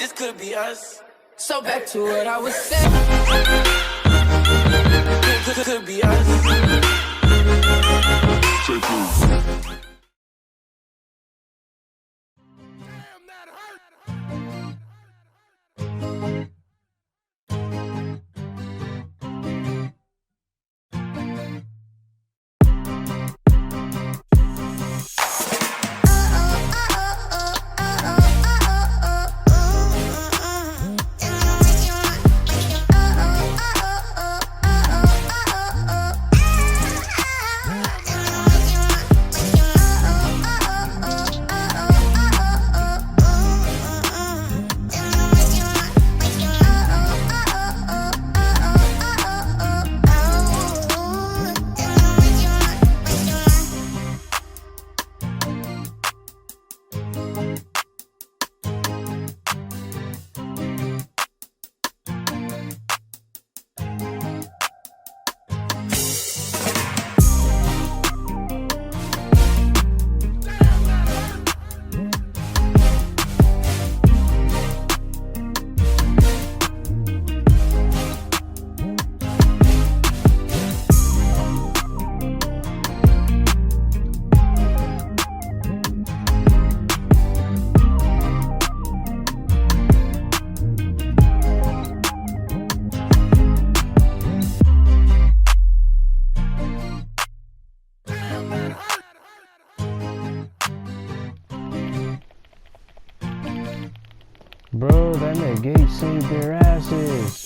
this could be us. So back to what I was saying. Could be us. Damn, that hurt. Bro, that negate saved their asses.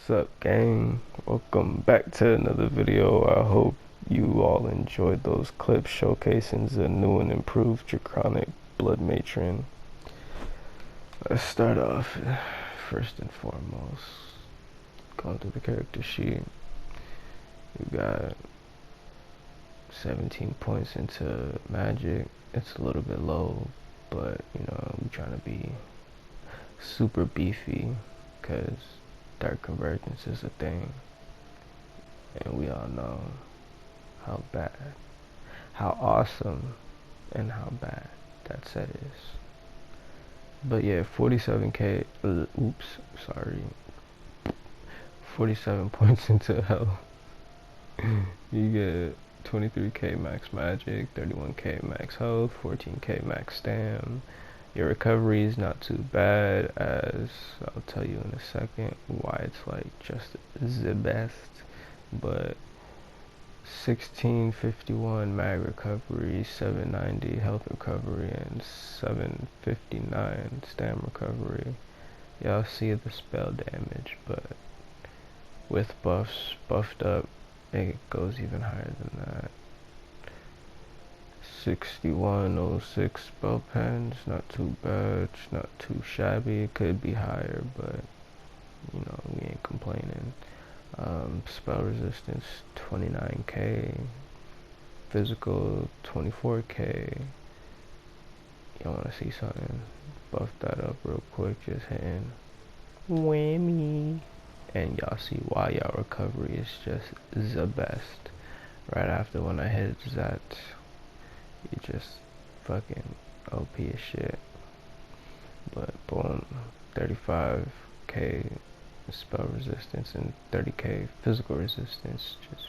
What's up, gang? Welcome back to another video. I hope you all enjoyed those clips showcasing the new and improved Dragonic blood matron. Let's start off first and foremost. Going through the character sheet. We got 17 points into magic. It's a little bit low, but you know, we're trying to be super beefy because dark convergence is a thing, and we all know how bad, how awesome, and how bad that set is. But yeah, 47k, oops, sorry, 47 points into hell. You get 23k max magic, 31k max health, 14k max stam. Your recovery is not too bad, as I'll tell you in a second why it's like just the best. But 1651 mag recovery, 790 health recovery, and 759 stam recovery. Y'all see the spell damage, but with buffs buffed up, it goes even higher than that. 6106 spell pens, not too bad, it's not too shabby. It could be higher, but you know, we ain't complaining. Spell resistance 29k, physical 24k. Y'all wanna see something? Buff that up real quick, just hitting whammy, and y'all see why y'all recovery is just the best. Right after when I hit that, you just fucking OP as shit. But boom, 35k spell resistance and 30k physical resistance. Just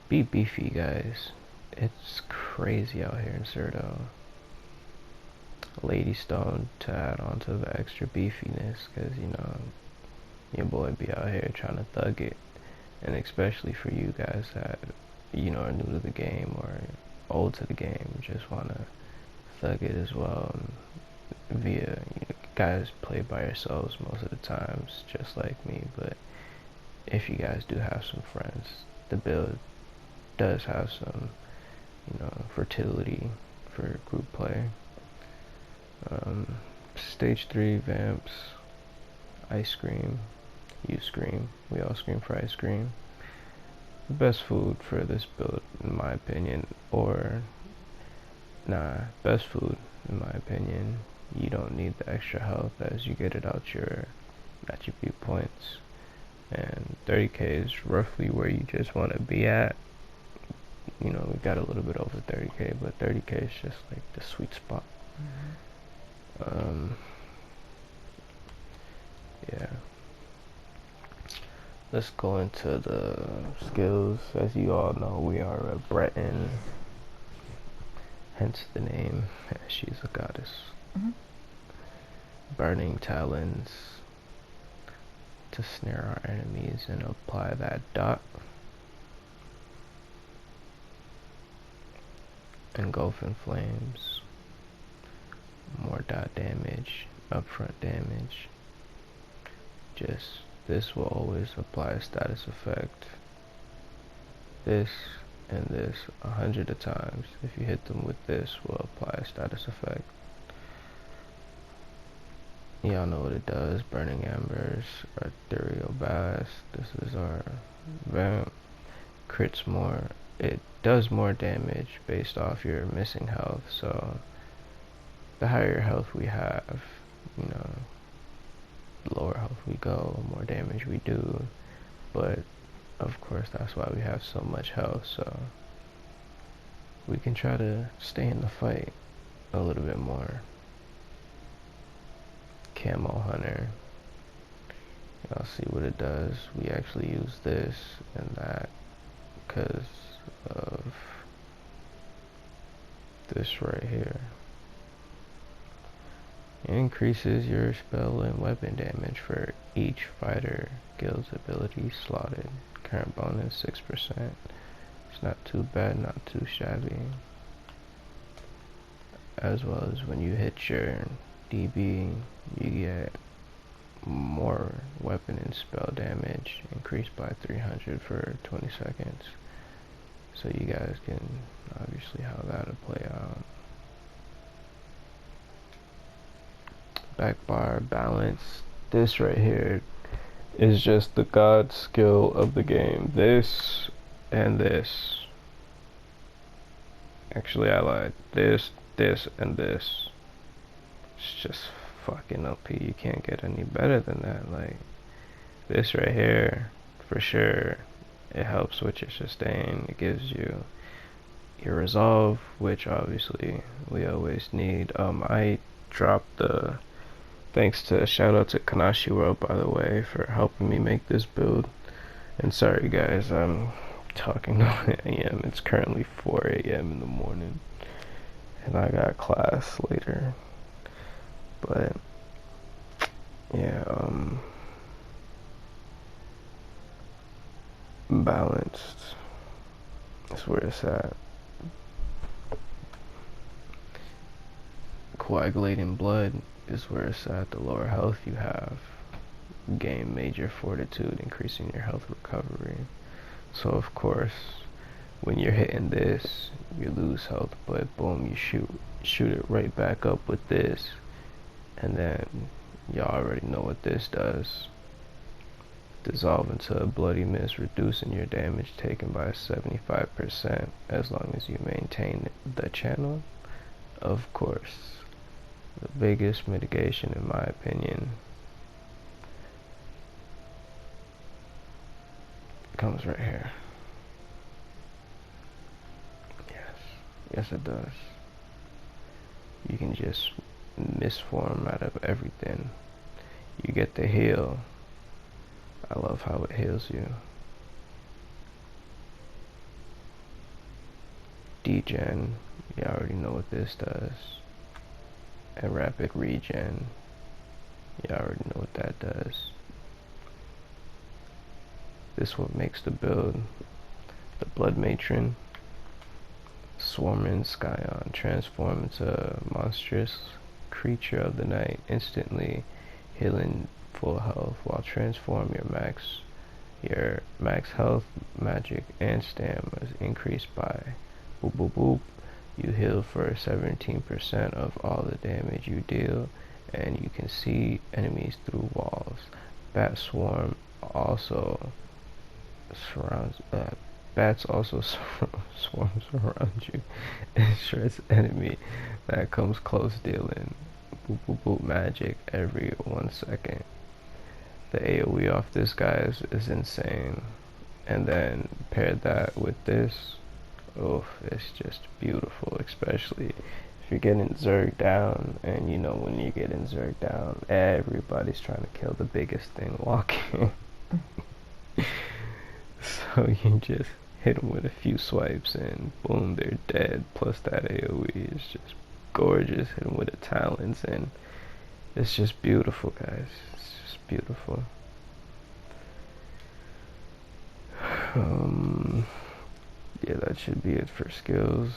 be beefy, guys. It's crazy out here in Cerdo. Lady Stone to add on to the extra beefiness, cause you know your boy be out here trying to thug it, and especially for you guys that you know are new to the game or old to the game, just wanna thug it as well. And via, you know, guys play by yourselves most of the times, just like me. But if you guys do have some friends, the build does have some, you know, fertility for group play. Stage 3 vamps, ice cream, you scream, we all scream for ice cream. The best food for this build, in my opinion, best food, in my opinion. You don't need the extra health as you get it out your attribute points. And 30k is roughly where you just want to be at. You know, we got a little bit over 30k, but 30k is just like the sweet spot. Yeah. Let's go into the skills. As you all know, we are a Breton, hence the name. She's a goddess. Burning talons to snare our enemies and apply that dot. Engulfing flames, more dot damage, upfront damage. Just this will always apply a status effect. This and this 100 of times. If you hit them with this, will apply a status effect. Y'all know what it does. Burning embers, ethereal blast. This is our vamp. Crits more. It does more damage based off your missing health. So the higher health we have, you know, the lower health we go, more damage we do. But of course, that's why we have so much health. So we can try to stay in the fight a little bit more. Camo hunter, y'all see what it does. We actually use this and that because of this right here. It increases your spell and weapon damage for each fighter guild's ability slotted. Current bonus 6%. It's not too bad, not too shabby. As well as when you hit your DB, you get more weapon and spell damage, increased by 300 for 20 seconds. So you guys can obviously how that'll play out. Back bar balance. This right here is just the god skill of the game. This and this. Actually, I lied. This, and this. It's just fucking OP. You can't get any better than that. Like, this right here, for sure, it helps with your sustain. It gives you your resolve, which obviously we always need. I dropped the, thanks to, shout out to Kanashi World, by the way, for helping me make this build. And sorry guys, I'm talking 9 a.m. It's currently 4 a.m. in the morning, and I got class later. But yeah, balanced is where it's at. Coagulating blood is where it's at. The lower health you have, gain major fortitude, increasing your health recovery. So of course, when you're hitting this, you lose health, but boom, you shoot it right back up with this, and then y'all already know what this does. Dissolve into a bloody mist, reducing your damage taken by 75% as long as you maintain the channel. Of course, the biggest mitigation in my opinion comes right here. Yes it does. You can just misform out of everything. You get the heal. I love how it heals you. Degen, you already know what this does. And rapid regen, you already know what that does. This what makes the build. The Blood Matron, Swarming Skyon, transform into a monstrous creature of the night, instantly healing full health while transform your max health, magic, and stamina is increased by boop boop boop. You heal for 17% of all the damage you deal, and you can see enemies through walls. Bat swarm also surrounds. Bats also swarms around you and shreds enemy that comes close, dealing boop boop boop magic every 1 second. The AoE off this guy is insane. And then pair that with this, oh, it's just beautiful, especially if you're getting zerged down. And you know, when you're getting zerged down, everybody's trying to kill the biggest thing walking. So you just hit them with a few swipes and boom, they're dead. Plus that AoE is just gorgeous. Hit them with the talons and it's just beautiful, guys. It's just beautiful. Yeah, that should be it for skills.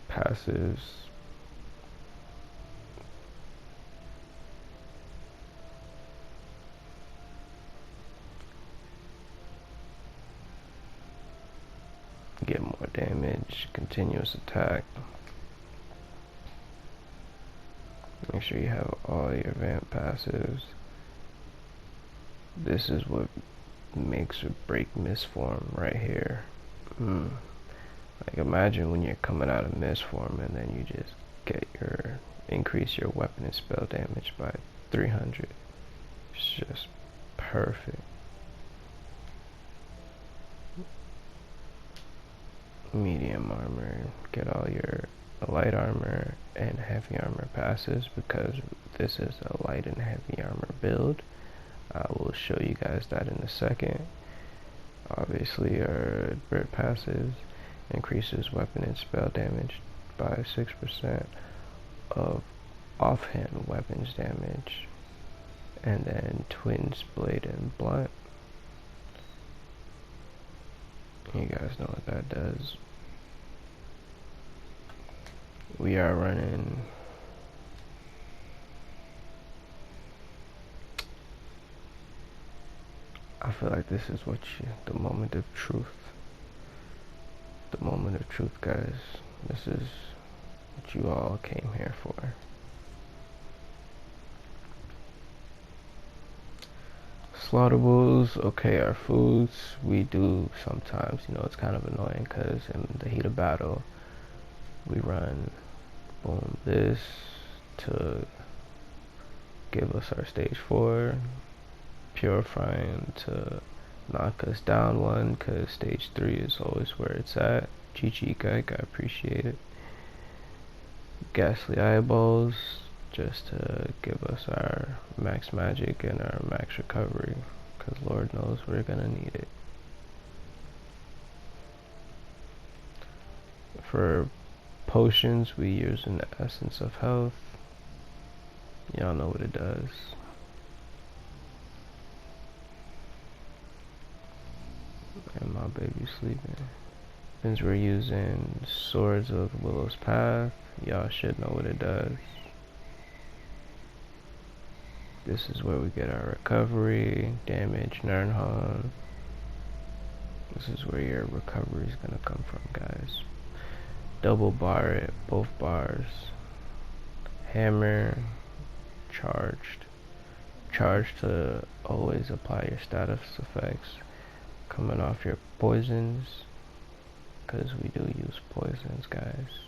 Passives. Get more damage, continuous attack. Make sure you have all your vamp passives. This is what makes or break misform right here. Like imagine when you're coming out of misform and then you just get increase your weapon and spell damage by 300. It's just perfect. Medium armor, get all your light armor and heavy armor passes because this is a light and heavy armor build. I will show you guys that in a second. Obviously our Brit passes increases weapon and spell damage by 6% of offhand weapons damage, and then Twins Blade and Blunt. You guys know what that does. We are running feel like this is what the moment of truth. The moment of truth, guys. This is what you all came here for. Slaughterables, okay, our foods, we do sometimes, you know, it's kind of annoying because in the heat of battle, we run, boom, this to give us our stage 4, purifying to knock us down 1, because stage 3 is always where it's at. GG, guy, I appreciate it. Ghastly eyeballs, just to give us our max magic and our max recovery, because Lord knows we're gonna need it. For potions, we use an essence of health. Y'all know what it does. And my baby sleeping. Since we're using Swords of Willow's Path, y'all should know what it does. This is where we get our recovery, damage, Nernhon. This is where your recovery is gonna come from, guys. Double bar it, both bars. Hammer, charged. Charge to always apply your status effects coming off your poisons, because we do use poisons, guys.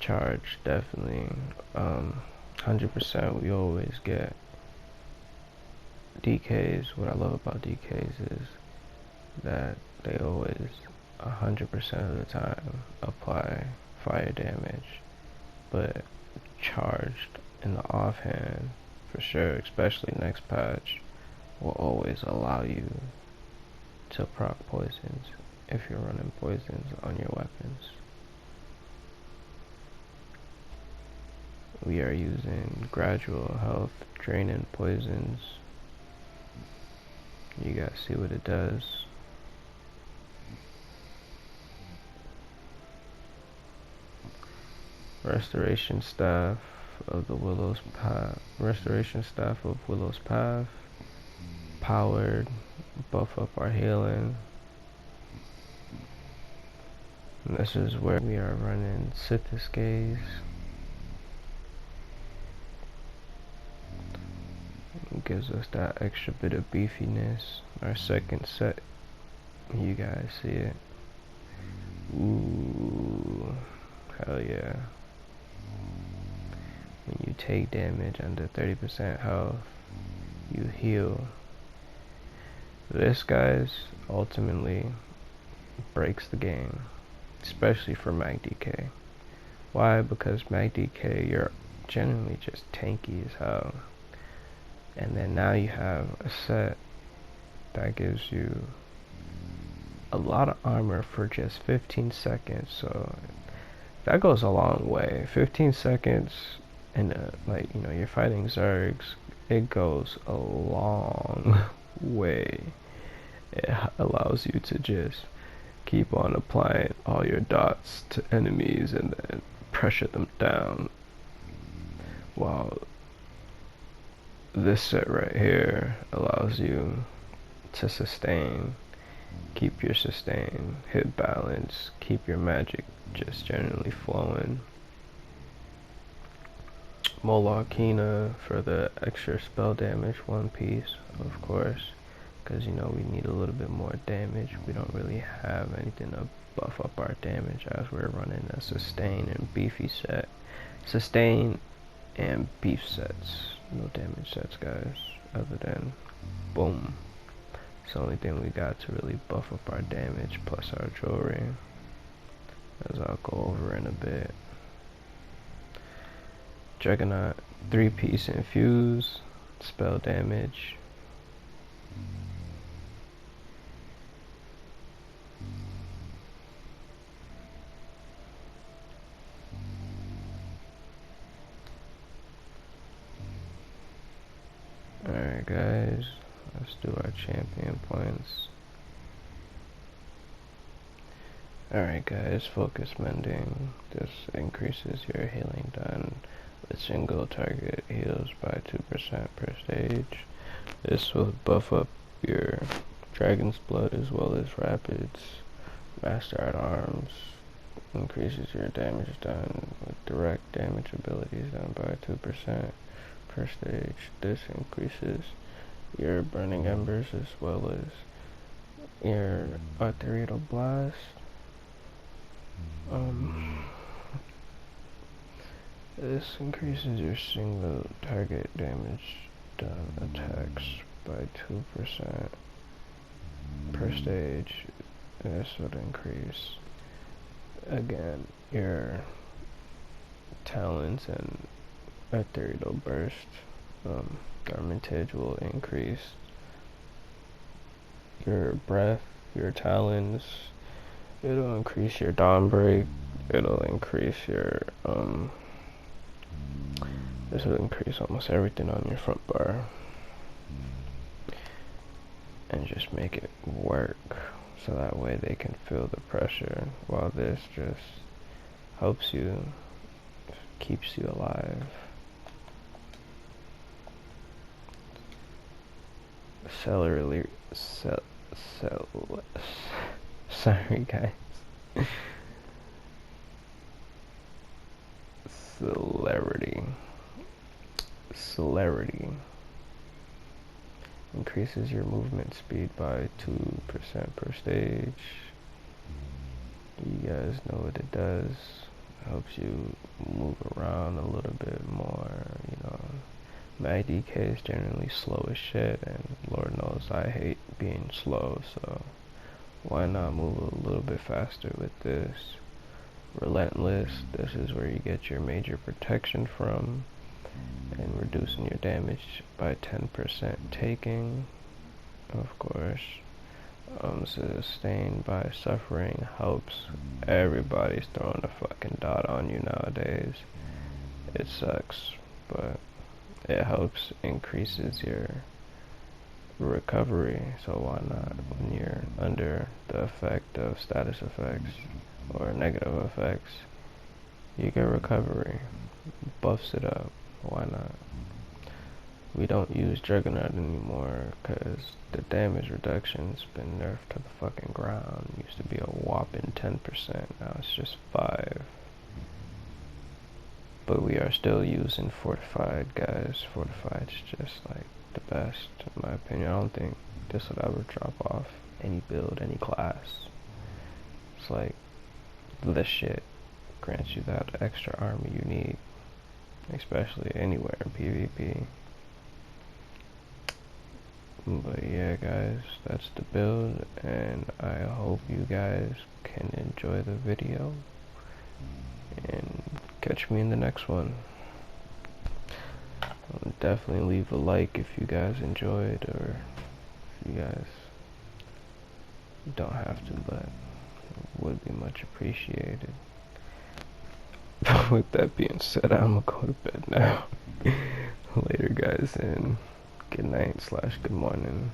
Charge, definitely. 100% we always get DKs. What I love about DKs is that they always 100% of the time apply fire damage, but charged in the offhand, for sure, especially next patch, will always allow you to proc poisons if you're running poisons on your weapons. We are using gradual health, draining poisons. You guys see what it does. Restoration staff of the Willow's Path. Restoration staff of Willow's Path. Powered, buff up our healing. And this is where we are running Sithis Gaze. It gives us that extra bit of beefiness. Our second set, you guys see it. Ooh, hell yeah. When you take damage under 30% health, you heal. This, guys, ultimately breaks the game, especially for magDk. Why? Because magDk, you're generally just tanky as hell. And then now you have a set that gives you a lot of armor for just 15 seconds. So that goes a long way. 15 seconds, and like, you know, you're fighting Zergs, it goes a long way. It allows you to just keep on applying all your dots to enemies and then pressure them down, while this set right here allows you to sustain, keep your sustain, hit balance, keep your magic just generally flowing. Molokina for the extra spell damage, one piece, of course, because, you know, we need a little bit more damage. We don't really have anything to buff up our damage as we're running a sustain and beefy set. Sustain and beef sets. No damage sets, guys, other than boom. It's the only thing we got to really buff up our damage, plus our jewelry, as I'll go over in a bit. Dragonic, 3-piece infuse, spell damage. Alright, guys, let's do our champion points. Alright, guys, focus mending. This increases your healing done with single target heals by 2% per stage. This will buff up your Dragon's Blood as well as Rapids. Master at Arms increases your damage done with direct damage abilities done by 2% per stage. This increases your Burning Embers as well as your Arterial Blast. This increases your single target damage done attacks by 2% per stage. This would increase again your Talons and Arterial Burst. Garmentage will increase your breath, your talons. It'll increase your dawn break. It'll increase your this will increase almost everything on your front bar and just make it work so that way they can feel the pressure, while this just helps you, keeps you alive. Sorry guys. Celerity increases your movement speed by 2% per stage. You guys know what it does. It helps you move around a little bit more, you know. MagDk is generally slow as shit, and Lord knows I hate being slow, so why not move a little bit faster with this? Relentless, this is where you get your major protection from, and reducing your damage by 10% taking, of course. Sustained by suffering helps. Everybody's throwing a fucking dot on you nowadays. It sucks, but it helps, increases your recovery, so why not? When you're under the effect of status effects or negative effects, you get recovery, buffs it up, why not? We don't use Dragonic anymore because the damage reduction's been nerfed to the fucking ground. It used to be a whopping 10%, now it's just 5%. But we are still using Fortified, guys. Fortified's just like the best, in my opinion. I don't think this would ever drop off any build, any class. It's like this shit grants you that extra armor you need, especially anywhere in PvP. But yeah guys, that's the build, and I hope you guys can enjoy the video and catch me in the next one. Definitely leave a like if you guys enjoyed, or if you guys don't have to, but it would be much appreciated. With that being said, I'm gonna go to bed now. Later guys, and good night / good morning.